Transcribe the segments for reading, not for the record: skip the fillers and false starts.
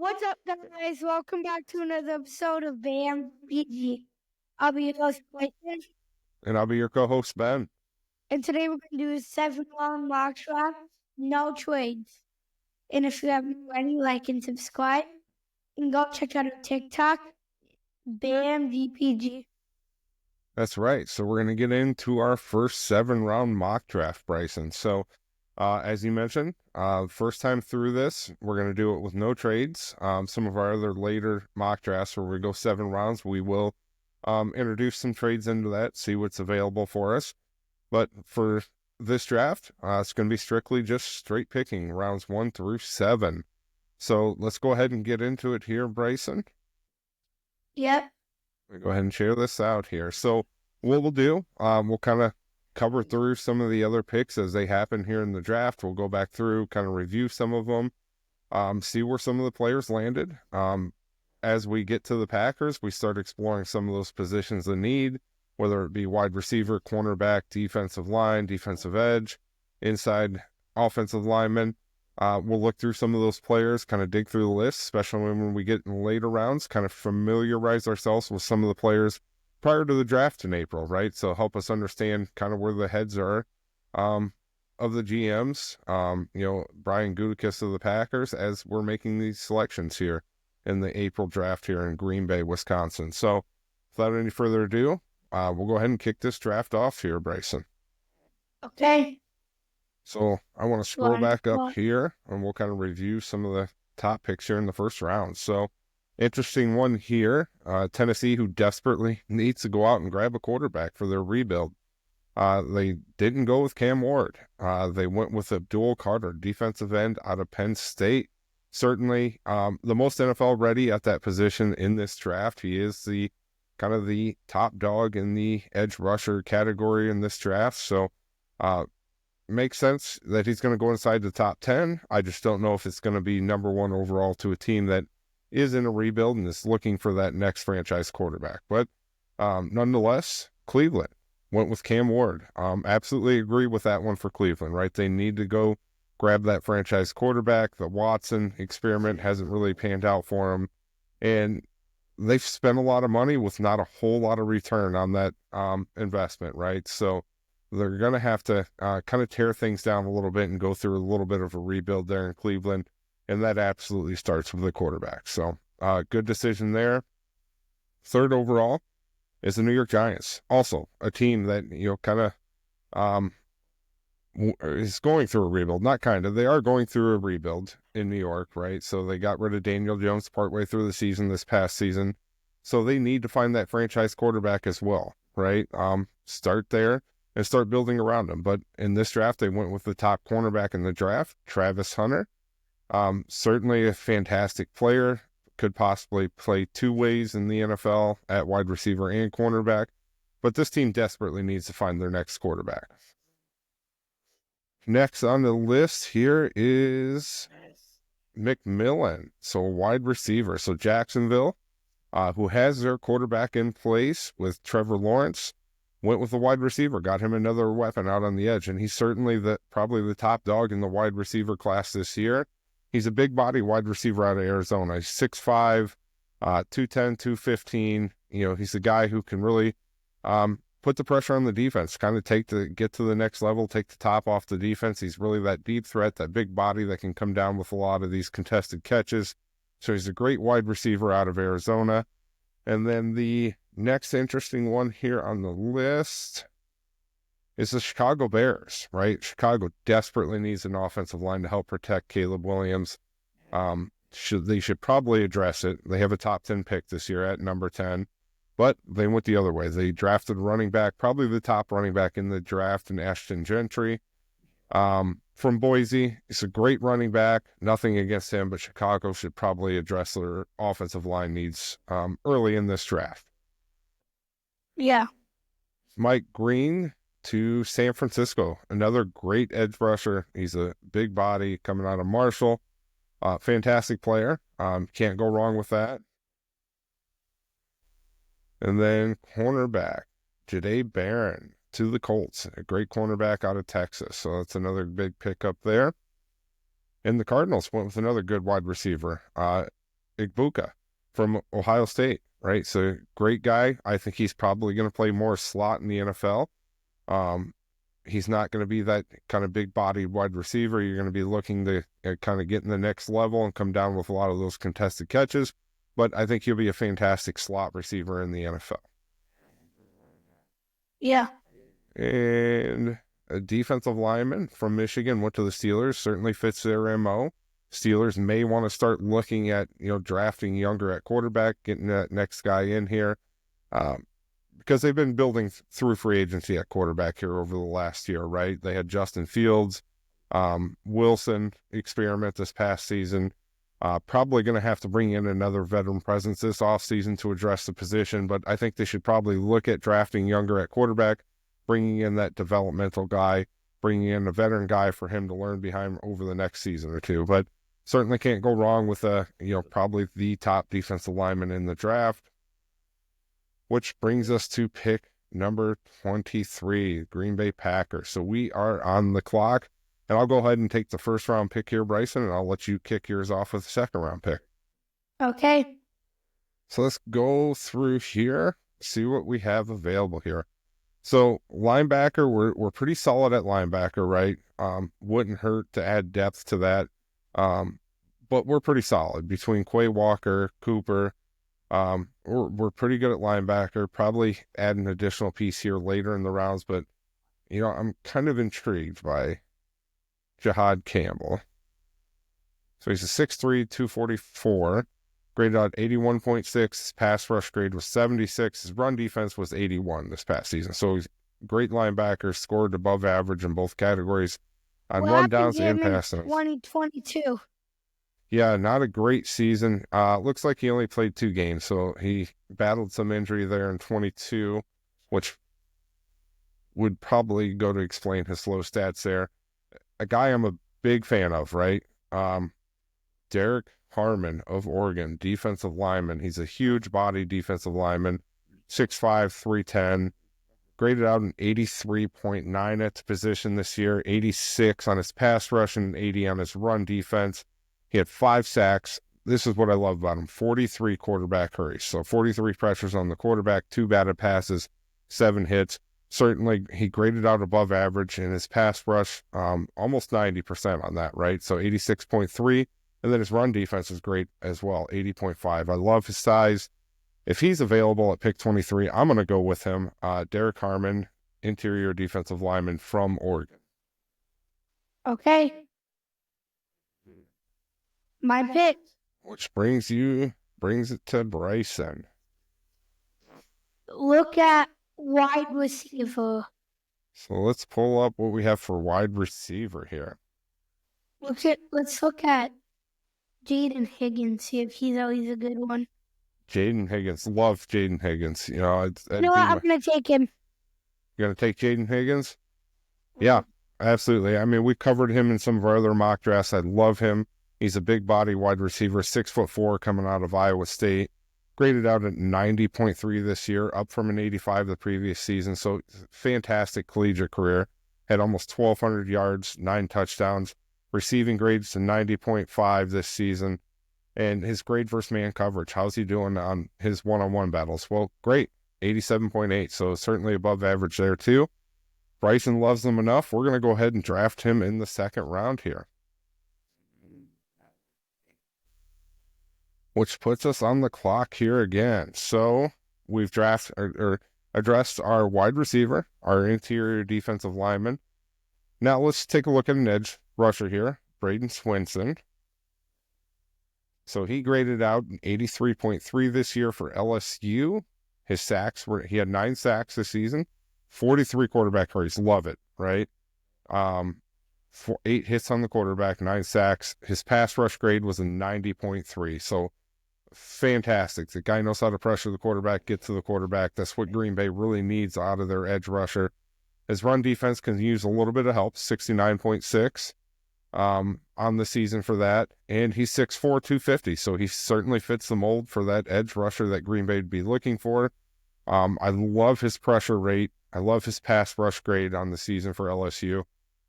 What's up, guys? Welcome back to another episode of BAM PG. I'll be your host, Clayton, And I'll be your co-host, Ben. and today we're going to do a 7-round mock draft, no trades. And if you haven't already, like and subscribe, and go check out our TikTok, BAMDPG. That's right. So we're going to get into our first 7-round mock draft, Bryson. So as you mentioned, first time through this, we're going to do it with no trades. Some of our other later mock drafts where we go 7 rounds, we will introduce some trades into that, see what's available for us. But for this draft, it's going to be strictly just straight picking, rounds 1 through 7. So let's go ahead and get into it here, Bryson. Yep. Let me go ahead and share this out here. So what we'll do, we'll kind of cover through some of the other picks as they happen here in the draft. We'll go back through, kind of review some of them, see where some of the players landed. As we get to the Packers, we start exploring some of those positions of need, whether it be wide receiver, cornerback, defensive line, defensive edge, inside offensive lineman. We'll look through some of those players, kind of dig through the list, especially when we get in later rounds, kind of familiarize ourselves with some of the players prior to the draft in April, right? So help us understand kind of where the heads are of the GMs, Brian Gutekunst of the Packers, as we're making these selections here in the April draft here in Green Bay, Wisconsin. So without any further ado, we'll go ahead and kick this draft off here, Bryson. Okay. So I want to scroll back up here, and we'll kind of review some of the top picks here in the first round. So interesting one here, Tennessee, who desperately needs to go out and grab a quarterback for their rebuild. They didn't go with Cam Ward. They went with Abdul Carter, defensive end out of Penn State. Certainly the most NFL ready at that position in this draft. He is the kind of the top dog in the edge rusher category in this draft. So makes sense that he's going to go inside the top 10. I just don't know if it's going to be number 1 overall to a team that is in a rebuild and is looking for that next franchise quarterback. But nonetheless, Cleveland went with Cam Ward. Absolutely agree with that one for Cleveland, right? They need to go grab that franchise quarterback. The Watson experiment hasn't really panned out for them. And they've spent a lot of money with not a whole lot of return on that investment, right? So they're going to have to kind of tear things down a little bit and go through a little bit of a rebuild there in Cleveland. And that absolutely starts with the quarterback. So good decision there. Third overall is the New York Giants. Also a team that, kind of is going through a rebuild. Not kind of. They are going through a rebuild in New York, right? So they got rid of Daniel Jones partway through the season this past season. So they need to find that franchise quarterback as well, right? Start there and start building around him. But in this draft, they went with the top cornerback in the draft, Travis Hunter. Certainly a fantastic player, could possibly play 2 ways in the NFL at wide receiver and cornerback. But this team desperately needs to find their next quarterback. Next on the list here is McMillan, so wide receiver. So Jacksonville, who has their quarterback in place with Trevor Lawrence, went with the wide receiver, got him another weapon out on the edge, and he's certainly probably the top dog in the wide receiver class this year. He's a big body wide receiver out of Arizona. He's 6'5", 210, 215. He's the guy who can really put the pressure on the defense, kind of get to the next level, take the top off the defense. He's really that deep threat, that big body that can come down with a lot of these contested catches. So he's a great wide receiver out of Arizona. And then the next interesting one here on the list is the Chicago Bears, right? Chicago desperately needs an offensive line to help protect Caleb Williams. They should probably address it. They have a top 10 pick this year at number 10, but they went the other way. They drafted a running back, probably the top running back in the draft, in Ashton Gentry from Boise. He's a great running back. Nothing against him, but Chicago should probably address their offensive line needs early in this draft. Yeah. Mike Green to San Francisco, another great edge rusher. He's a big body coming out of Marshall. Fantastic player. Can't go wrong with that. And then cornerback, Jahdae Barron to the Colts, a great cornerback out of Texas. So that's another big pickup there. And the Cardinals went with another good wide receiver. Igbuka from Ohio State, right? So great guy. I think he's probably going to play more slot in the NFL. He's not going to be that kind of big bodied wide receiver. You're going to be looking to kind of get in the next level and come down with a lot of those contested catches. But I think he'll be a fantastic slot receiver in the NFL. Yeah. And a defensive lineman from Michigan went to the Steelers. Certainly fits their MO. Steelers may want to start looking at, drafting younger at quarterback, getting that next guy in here. Because they've been building through free agency at quarterback here over the last year, right? They had Justin Fields, Wilson experiment this past season. Probably going to have to bring in another veteran presence this offseason to address the position, but I think they should probably look at drafting younger at quarterback, bringing in that developmental guy, bringing in a veteran guy for him to learn behind over the next season or two. But certainly can't go wrong with probably the top defensive lineman in the draft. Which brings us to pick number 23, Green Bay Packers. So we are on the clock, and I'll go ahead and take the first round pick here, Bryson, and I'll let you kick yours off with the second round pick. Okay. So let's go through here, see what we have available here. So linebacker, we're pretty solid at linebacker, right? Wouldn't hurt to add depth to that. But we're pretty solid between Quay Walker, Cooper. We're pretty good at linebacker. Probably add an additional piece here later in the rounds, but I'm kind of intrigued by Jihad Campbell. So he's a 6'3", 244, graded out 81.6. His pass rush grade was 76. His run defense was 81 this past season. So he's a great linebacker, scored above average in both categories on run downs and pass downs. 2022. Yeah, not a great season. Looks like he only played 2 games, so he battled some injury there in 22, which would probably go to explain his low stats there. A guy I'm a big fan of, right? Derek Harmon of Oregon, defensive lineman. He's a huge body defensive lineman, 6'5", 310, graded out an 83.9 at the position this year, 86 on his pass rush and 80 on his run defense. He had 5 sacks. This is what I love about him. 43 quarterback hurries. So 43 pressures on the quarterback, 2 batted passes, 7 hits. Certainly, he graded out above average in his pass rush, almost 90% on that, right? So 86.3. And then his run defense is great as well, 80.5. I love his size. If he's available at pick 23, I'm going to go with him. Derek Harmon, interior defensive lineman from Oregon. Okay. My pick. Which brings it to Bryson. Look at wide receiver. So let's pull up what we have for wide receiver here. Let's look at Jaden Higgins, see if he's always a good one. Jaden Higgins. Love Jaden Higgins. You know what? I'm going to take him. You're going to take Jaden Higgins? Yeah, absolutely. I mean, we covered him in some of our other mock drafts. I love him. He's a big body wide receiver, 6'4", coming out of Iowa State. Graded out at 90.3 this year, up from an 85 the previous season. So fantastic collegiate career. Had almost 1,200 yards, 9 touchdowns. Receiving grades to 90.5 this season. And his grade versus man coverage, how's he doing on his one-on-one battles? Well, great, 87.8. So certainly above average there too. Bryson loves them enough. We're going to go ahead and draft him in the second round here. Which puts us on the clock here again. So we've addressed our wide receiver, our interior defensive lineman. Now let's take a look at an edge rusher here, Braden Swinson. So he graded out an 83.3 this year for LSU. His sacks he had 9 sacks this season, 43 quarterback hurries. Love it, right? 8 hits on the quarterback, 9 sacks. His pass rush grade was a 90.3. So fantastic. The guy knows how to pressure the quarterback, get to the quarterback. That's what Green Bay really needs out of their edge rusher. His run defense can use a little bit of help, 69.6 on the season for that. And he's 6'4", 250. So he certainly fits the mold for that edge rusher that Green Bay would be looking for. I love his pressure rate. I love his pass rush grade on the season for LSU.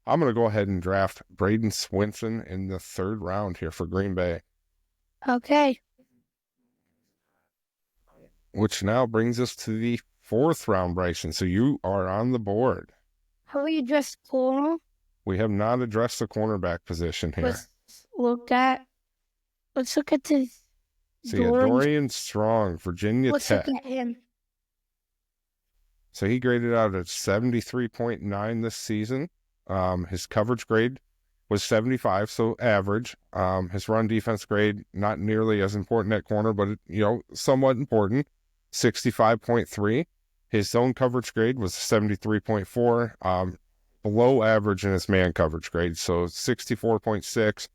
I'm going to go ahead and draft Braden Swinson in the third round here for Green Bay. Okay. which now brings us to the 4th round, Bryson. So you are on the board. Have we addressed corner? We have not addressed the cornerback position here. Let's look at this. So you got Dorian Strong, Virginia Tech. Let's look at him. So he graded out at 73.9 this season. His coverage grade was 75, so average. His run defense grade, not nearly as important at corner, but, somewhat important, 65.3. His zone coverage grade was 73.4, below average in his man coverage grade, so 64.6.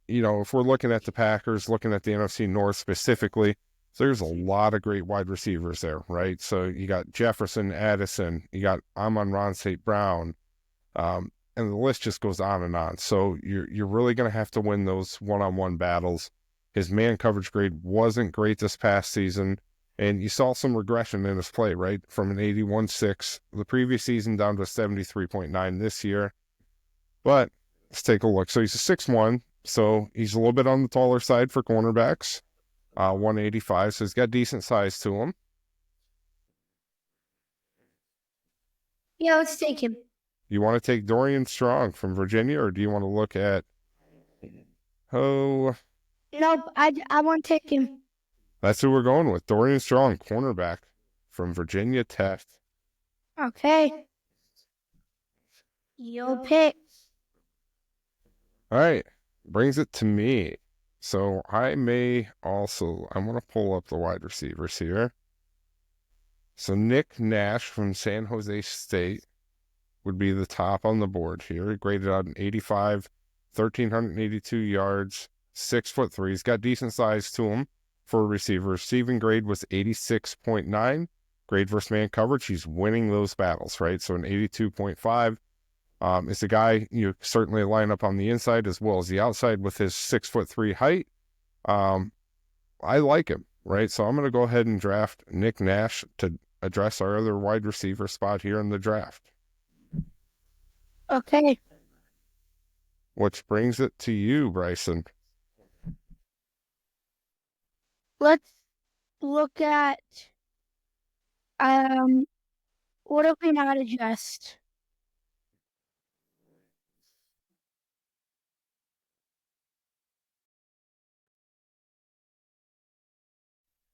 If we're looking at the Packers, looking at the NFC North specifically, there's a lot of great wide receivers there, right? So you got Jefferson, Addison, you got Amon-Ra St. Brown, and the list just goes on and on. So you're really going to have to win those one-on-one battles. His man coverage grade wasn't great this past season, and you saw some regression in his play, right? From an 81.6 the previous season down to a 73.9 this year. But let's take a look. So he's a 6'1", so he's a little bit on the taller side for cornerbacks. 185, so he's got decent size to him. Yeah, let's take him. You want to take Dorian Strong from Virginia, or do you want to look at... Nope, I want to take him. That's who we're going with. Dorian Strong, cornerback from Virginia Tech. Okay. Your pick. All right. Brings it to me. So I want to pull up the wide receivers here. So Nick Nash from San Jose State would be the top on the board here. He graded out an 85, 1,382 yards, 6'3". He's got decent size to him for a receiver. Receiving grade was 86.9. Grade versus man coverage, he's winning those battles, right? So an 82.5. It's a guy you certainly line up on the inside as well as the outside with his 6'3" height. I like him, right? So I'm going to go ahead and draft Nick Nash to address our other wide receiver spot here in the draft. Okay. Which brings it to you, Bryson. Let's look at what have we not addressed?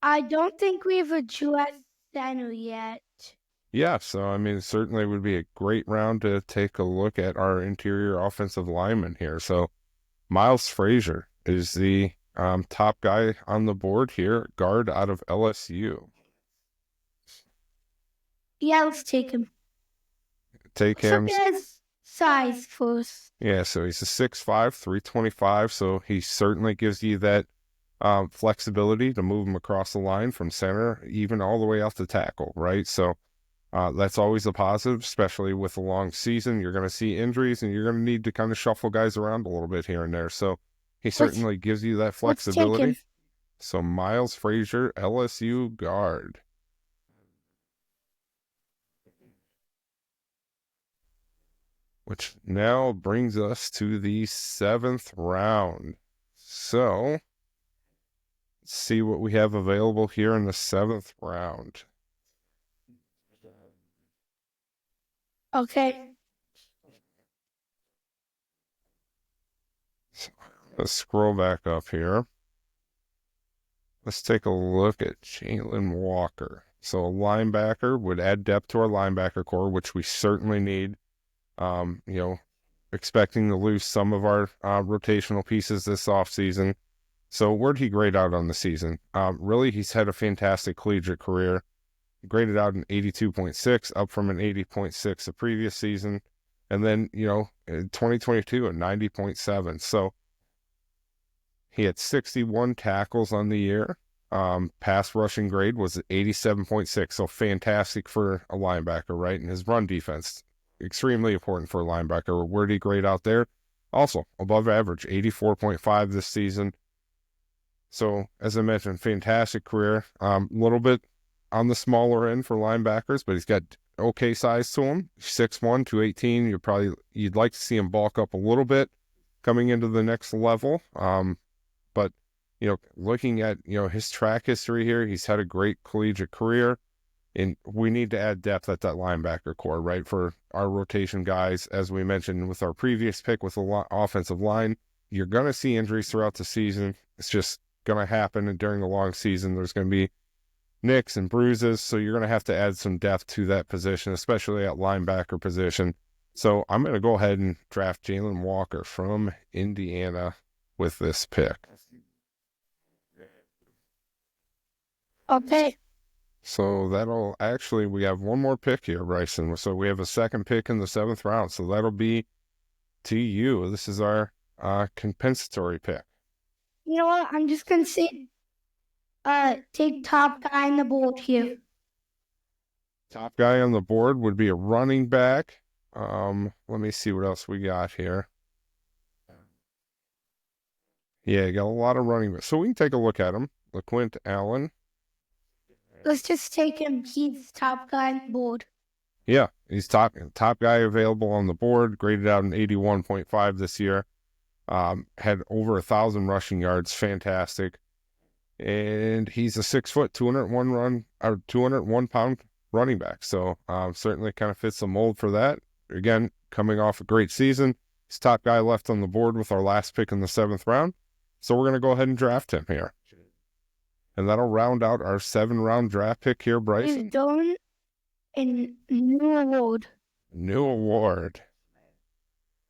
I don't think we've addressed center yet. Yeah, so certainly would be a great round to take a look at our interior offensive lineman here. So Miles Frazier is the top guy on the board here, guard out of LSU. Yeah, let's take him. Take him. Look at his size first. Yeah, so he's a 6'5", 325, so he certainly gives you that flexibility to move him across the line from center, even all the way out to tackle, right? So that's always a positive, especially with a long season. You're going to see injuries, and you're going to need to kind of shuffle guys around a little bit here and there. So he certainly gives you that flexibility. So Miles Frazier, LSU guard. Which now brings us to the 7th round. So let's see what we have available here in the 7th round. Okay. So let's scroll back up here. Let's take a look at Jalen Walker. So a linebacker would add depth to our linebacker core, which we certainly need. Expecting to lose some of our rotational pieces this offseason. So where'd he grade out on the season? Really, he's had a fantastic collegiate career. Graded out an 82.6, up from an 80.6 the previous season. And then, in 2022, a 90.7. So he had 61 tackles on the year. Pass rushing grade was 87.6. So fantastic for a linebacker, right? And his run defense, extremely important for a linebacker. Where did he grade out there? Also above average, 84.5 this season. So as I mentioned, fantastic career. Little bit on the smaller end for linebackers, but he's got okay size to him. 6'1", 218. You'd like to see him bulk up a little bit coming into the next level. But looking at, his track history here, he's had a great collegiate career. And we need to add depth at that linebacker core, right? For our rotation guys, as we mentioned with our previous pick with the offensive line, you're going to see injuries throughout the season. It's just going to happen. And during the long season, there's going to be nicks and bruises. So you're going to have to add some depth to that position, especially at linebacker position. So I'm going to go ahead and draft Jalon Walker from Indiana with this pick. Okay. So we have one more pick here, Bryson. So we have a second pick in the 7th round. So that'll be to you. This is our compensatory pick. You know what? I'm just going to say, take top guy on the board here. Top guy on the board would be a running back. Let me see what else we got here. Yeah, you got a lot of running backs. So we can take a look at him. LeQuint Allen. Let's just take him. He's top guy on the board. Yeah, he's top guy available on the board. Graded out an 81.5 this year. Had over 1,000 rushing yards. Fantastic. And he's a 6 foot, 201 pound running back. So certainly kind of fits the mold for that. Again, coming off a great season. He's top guy left on the board with our last pick in the 7th round. So we're going to go ahead and draft him here. And that'll round out our 7-round draft pick here, Bryson. He's done in new award. New award.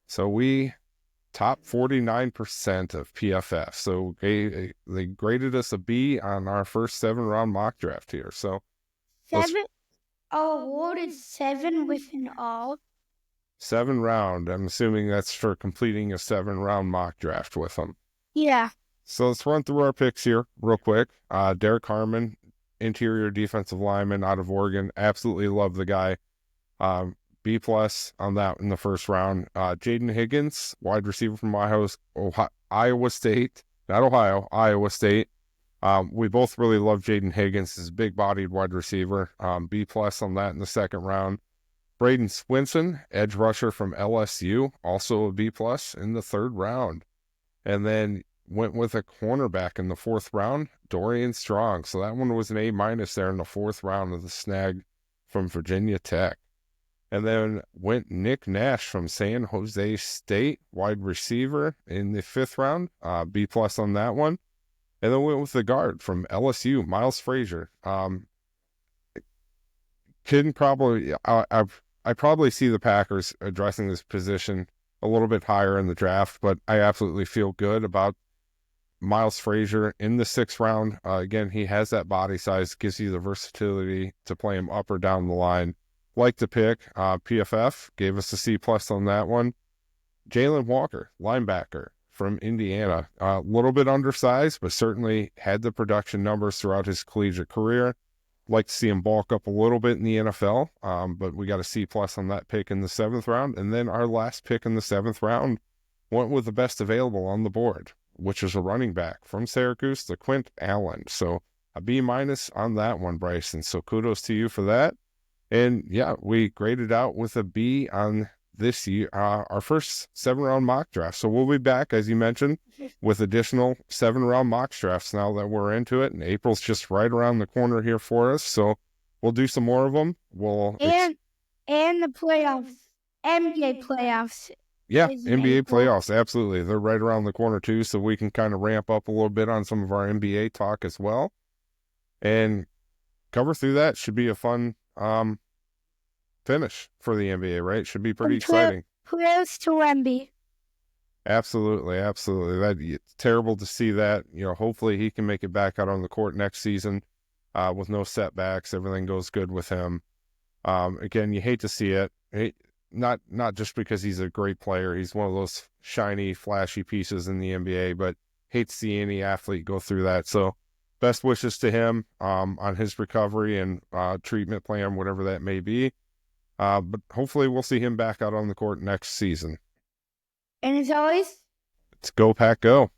So we top 49% of PFF. So they graded us a B on our first 7-round mock draft here. So 7? Our award is 7 with an R. 7-round. I'm assuming that's for completing a 7-round mock draft with them. Yeah. So let's run through our picks here real quick. Derek Harmon, interior defensive lineman out of Oregon. Absolutely love the guy. B+ on that in the first round. Jaden Higgins, wide receiver from Iowa State. Not Ohio, Iowa State. We both really love Jaden Higgins. He's a big-bodied wide receiver. B+ on that in the 2nd round. Braden Swinson, edge rusher from LSU, also a B+ in the 3rd round. And then went with a cornerback in the 4th round, Dorian Strong. So that one was an A- there in the 4th round of the snag from Virginia Tech. And then went Nick Nash from San Jose State, wide receiver in the 5th round, B+ on that one. And then went with the guard from LSU, Miles Frazier. I probably see the Packers addressing this position a little bit higher in the draft, but I absolutely feel good about Miles Frazier in the 6th round. Again, he has that body size, gives you the versatility to play him up or down the line. Like the pick. PFF gave us a C+ on that one. Jalon Walker, linebacker from Indiana. A little bit undersized, but certainly had the production numbers throughout his collegiate career. Like to see him bulk up a little bit in the NFL, but we got a C+ on that pick in the 7th round. And then our last pick in the 7th round went with the best available on the board, which is a running back from Syracuse, LeQuint Allen. So a B- on that one, Bryson. So kudos to you for that. And yeah, we graded out with a B on this year, our first 7-round mock draft. So we'll be back, as you mentioned, with additional 7-round mock drafts now that we're into it. And April's just right around the corner here for us. So we'll do some more of them. And the playoffs, NBA playoffs. Yeah, NBA playoffs, absolutely. They're right around the corner too, so we can kind of ramp up a little bit on some of our NBA talk as well. And cover through that. Should be a fun finish for the NBA, right? Should be pretty exciting. Players to Wemby. Absolutely. It's terrible to see that. Hopefully he can make it back out on the court next season with no setbacks. Everything goes good with him. Again, you hate to see it. Not just because he's a great player. He's one of those shiny, flashy pieces in the NBA, but hate to see any athlete go through that. So best wishes to him on his recovery and treatment plan, whatever that may be. But hopefully we'll see him back out on the court next season. And as always, let's go, Pack, go.